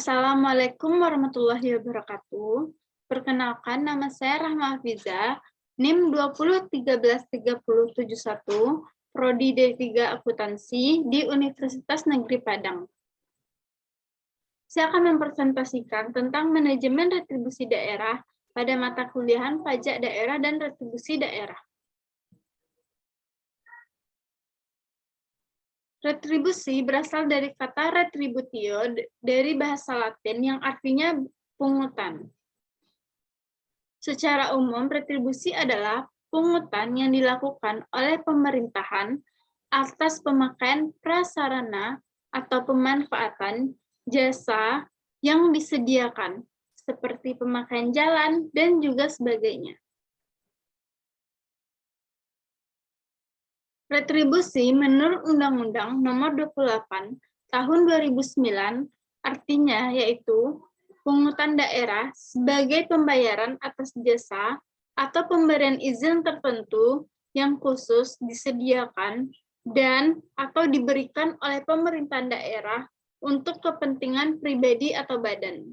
Assalamualaikum warahmatullahi wabarakatuh. Perkenalkan, nama saya Rahma Hafiza, NIM 20133071, Prodi D3 Akuntansi di Universitas Negeri Padang. Saya akan mempresentasikan tentang manajemen retribusi daerah pada mata kuliahan pajak daerah dan retribusi daerah. Retribusi berasal dari kata retributio dari bahasa Latin yang artinya pungutan. Secara umum, retribusi adalah pungutan yang dilakukan oleh pemerintahan atas pemakaian prasarana atau pemanfaatan jasa yang disediakan, seperti pemakaian jalan dan juga sebagainya. Retribusi menurut Undang-Undang Nomor 28 Tahun 2009 artinya yaitu pungutan daerah sebagai pembayaran atas jasa atau pemberian izin tertentu yang khusus disediakan dan atau diberikan oleh pemerintahan daerah untuk kepentingan pribadi atau badan.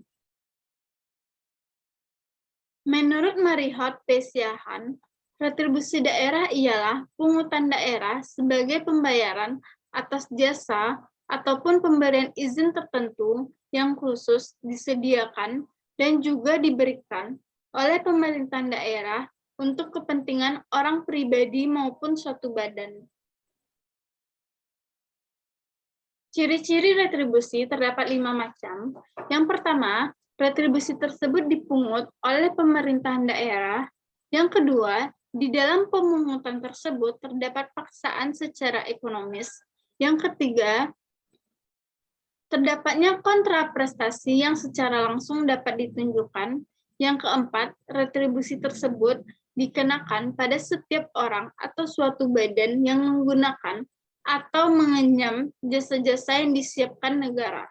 Menurut Marihot P. Siahaan, retribusi daerah ialah pungutan daerah sebagai pembayaran atas jasa ataupun pemberian izin tertentu yang khusus disediakan dan juga diberikan oleh pemerintahan daerah untuk kepentingan orang pribadi maupun suatu badan. Ciri-ciri retribusi terdapat 5 macam. Yang pertama, retribusi tersebut dipungut oleh pemerintahan daerah. Yang kedua, di dalam pemungutan tersebut terdapat paksaan secara ekonomis. Yang ketiga, terdapatnya kontraprestasi yang secara langsung dapat ditunjukkan. Yang keempat, retribusi tersebut dikenakan pada setiap orang atau suatu badan yang menggunakan atau mengenyam jasa-jasa yang disiapkan negara.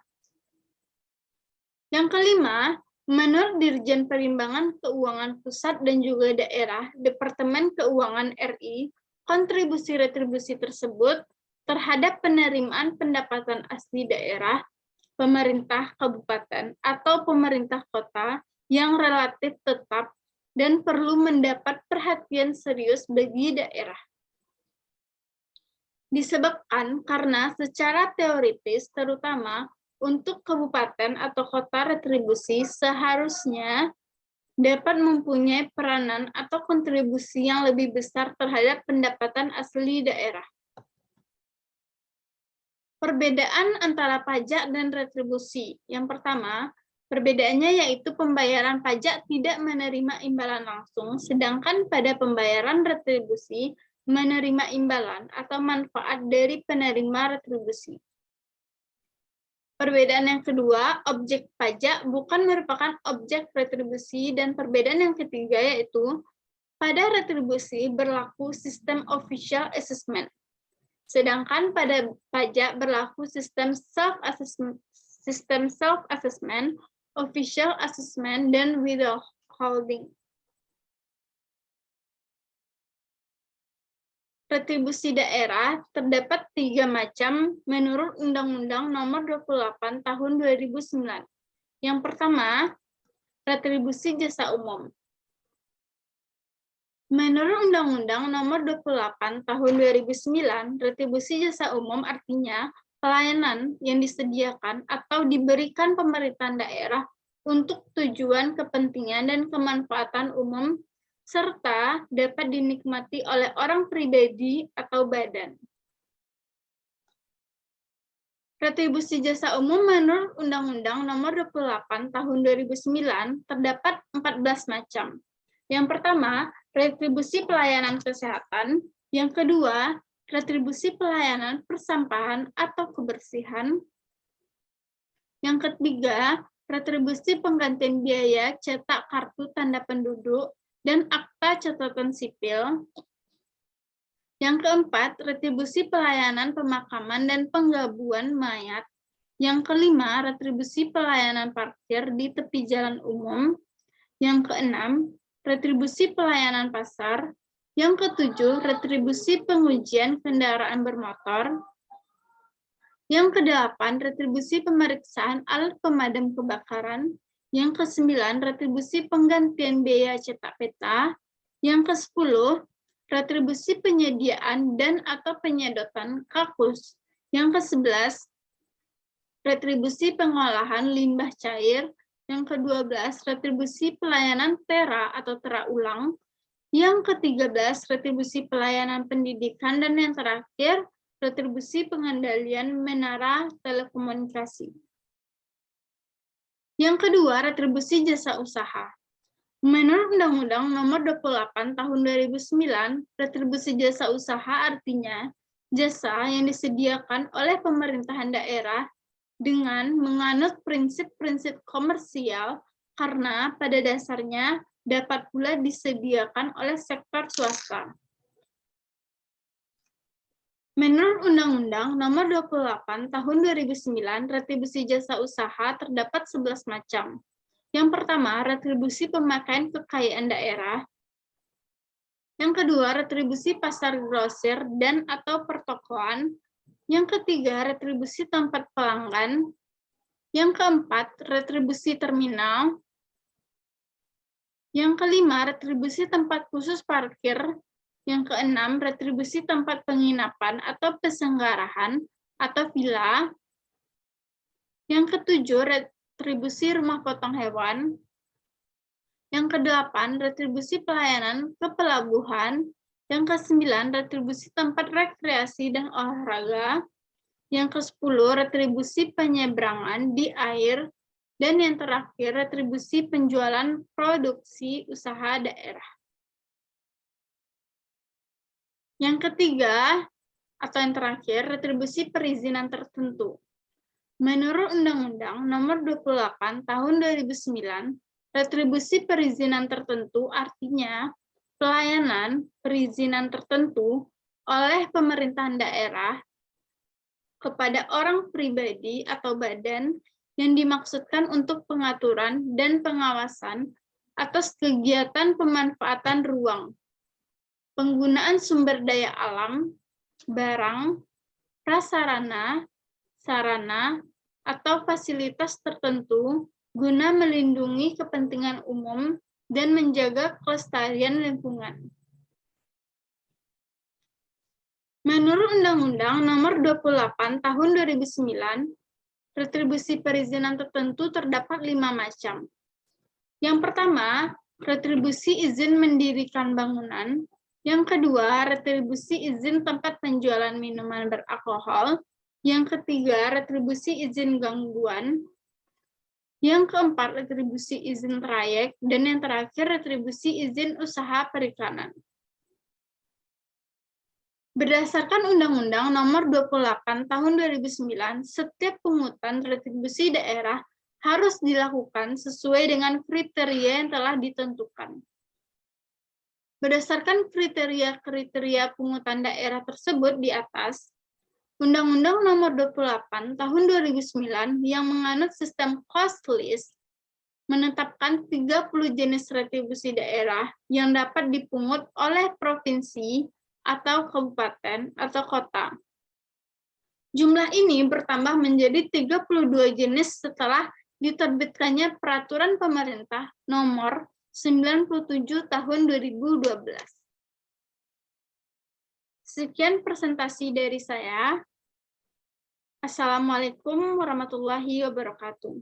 Yang kelima, menurut Dirjen Perimbangan Keuangan Pusat dan juga Daerah, Departemen Keuangan RI, kontribusi retribusi tersebut terhadap penerimaan pendapatan asli daerah, pemerintah kabupaten, atau pemerintah kota yang relatif tetap dan perlu mendapat perhatian serius bagi daerah. Disebabkan karena secara teoritis, terutama untuk kabupaten atau kota, retribusi seharusnya dapat mempunyai peranan atau kontribusi yang lebih besar terhadap pendapatan asli daerah. Perbedaan antara pajak dan retribusi. Yang pertama, perbedaannya yaitu pembayaran pajak tidak menerima imbalan langsung, sedangkan pada pembayaran retribusi menerima imbalan atau manfaat dari penerima retribusi. Perbedaan yang kedua, objek pajak bukan merupakan objek retribusi, dan perbedaan yang ketiga yaitu pada retribusi berlaku sistem official assessment, sedangkan pada pajak berlaku sistem self-assessment, official assessment, dan withholding. Retribusi daerah terdapat 3 macam menurut Undang-Undang Nomor 28 Tahun 2009. Yang pertama, retribusi jasa umum. Menurut Undang-Undang Nomor 28 Tahun 2009, retribusi jasa umum artinya pelayanan yang disediakan atau diberikan pemerintahan daerah untuk tujuan, kepentingan, dan kemanfaatan umum serta dapat dinikmati oleh orang pribadi atau badan. Retribusi jasa umum menurut Undang-Undang Nomor 28 Tahun 2009 terdapat 14 macam. Yang pertama, retribusi pelayanan kesehatan. Yang kedua, retribusi pelayanan persampahan atau kebersihan. Yang ketiga, retribusi penggantian biaya cetak kartu tanda penduduk dan akta catatan sipil. Yang keempat, retribusi pelayanan pemakaman dan penggabuan mayat. Yang kelima, retribusi pelayanan parkir di tepi jalan umum. Yang keenam, retribusi pelayanan pasar. Yang ketujuh, retribusi pengujian kendaraan bermotor. Yang kedelapan, retribusi pemeriksaan alat pemadam kebakaran. Yang kesembilan, retribusi penggantian biaya cetak peta. Yang kesepuluh, retribusi penyediaan dan atau penyedotan kakus. Yang kesebelas, retribusi pengolahan limbah cair. Yang ke-12, retribusi pelayanan tera atau tera ulang. Yang ke-13, retribusi pelayanan pendidikan. Dan yang terakhir, retribusi pengendalian menara telekomunikasi. Yang kedua, retribusi jasa usaha. Menurut Undang-Undang Nomor 28 Tahun 2009, retribusi jasa usaha artinya jasa yang disediakan oleh pemerintahan daerah dengan menganut prinsip-prinsip komersial karena pada dasarnya dapat pula disediakan oleh sektor swasta. Menurut Undang-Undang Nomor 28 Tahun 2009, retribusi jasa usaha terdapat 11 macam. Yang pertama, retribusi pemakaian kekayaan daerah. Yang kedua, retribusi pasar grosir dan atau pertokoan. Yang ketiga, retribusi tempat pelanggan. Yang keempat, retribusi terminal. Yang kelima, retribusi tempat khusus parkir. Yang keenam, retribusi tempat penginapan atau pesenggarahan atau villa. Yang ketujuh, retribusi rumah potong hewan. Yang kedelapan, retribusi pelayanan ke pelabuhan. Yang kesembilan, retribusi tempat rekreasi dan olahraga. Yang ke-10, retribusi penyeberangan di air. Dan yang terakhir, retribusi penjualan produksi usaha daerah. Yang ketiga, atau yang terakhir, retribusi perizinan tertentu. Menurut Undang-Undang Nomor 28 Tahun 2009, retribusi perizinan tertentu artinya pelayanan perizinan tertentu oleh pemerintahan daerah kepada orang pribadi atau badan yang dimaksudkan untuk pengaturan dan pengawasan atas kegiatan pemanfaatan ruang, penggunaan sumber daya alam, barang, prasarana, sarana, atau fasilitas tertentu guna melindungi kepentingan umum dan menjaga kelestarian lingkungan. Menurut Undang-Undang Nomor 28 Tahun 2009, retribusi perizinan tertentu terdapat 5 macam. Yang pertama, retribusi izin mendirikan bangunan. Yang kedua, retribusi izin tempat penjualan minuman beralkohol. Yang ketiga, retribusi izin gangguan. Yang keempat, retribusi izin trayek. Dan yang terakhir, retribusi izin usaha perikanan. Berdasarkan Undang-Undang Nomor 28 Tahun 2009, setiap pungutan retribusi daerah harus dilakukan sesuai dengan kriteria yang telah ditentukan. Berdasarkan kriteria-kriteria pungutan daerah tersebut di atas, Undang-Undang Nomor 28 Tahun 2009 yang menganut sistem cost list menetapkan 30 jenis retribusi daerah yang dapat dipungut oleh provinsi atau kabupaten atau kota. Jumlah ini bertambah menjadi 32 jenis setelah diterbitkannya Peraturan Pemerintah Nomor 97 Tahun 2012. Sekian presentasi dari saya. Assalamualaikum warahmatullahi wabarakatuh.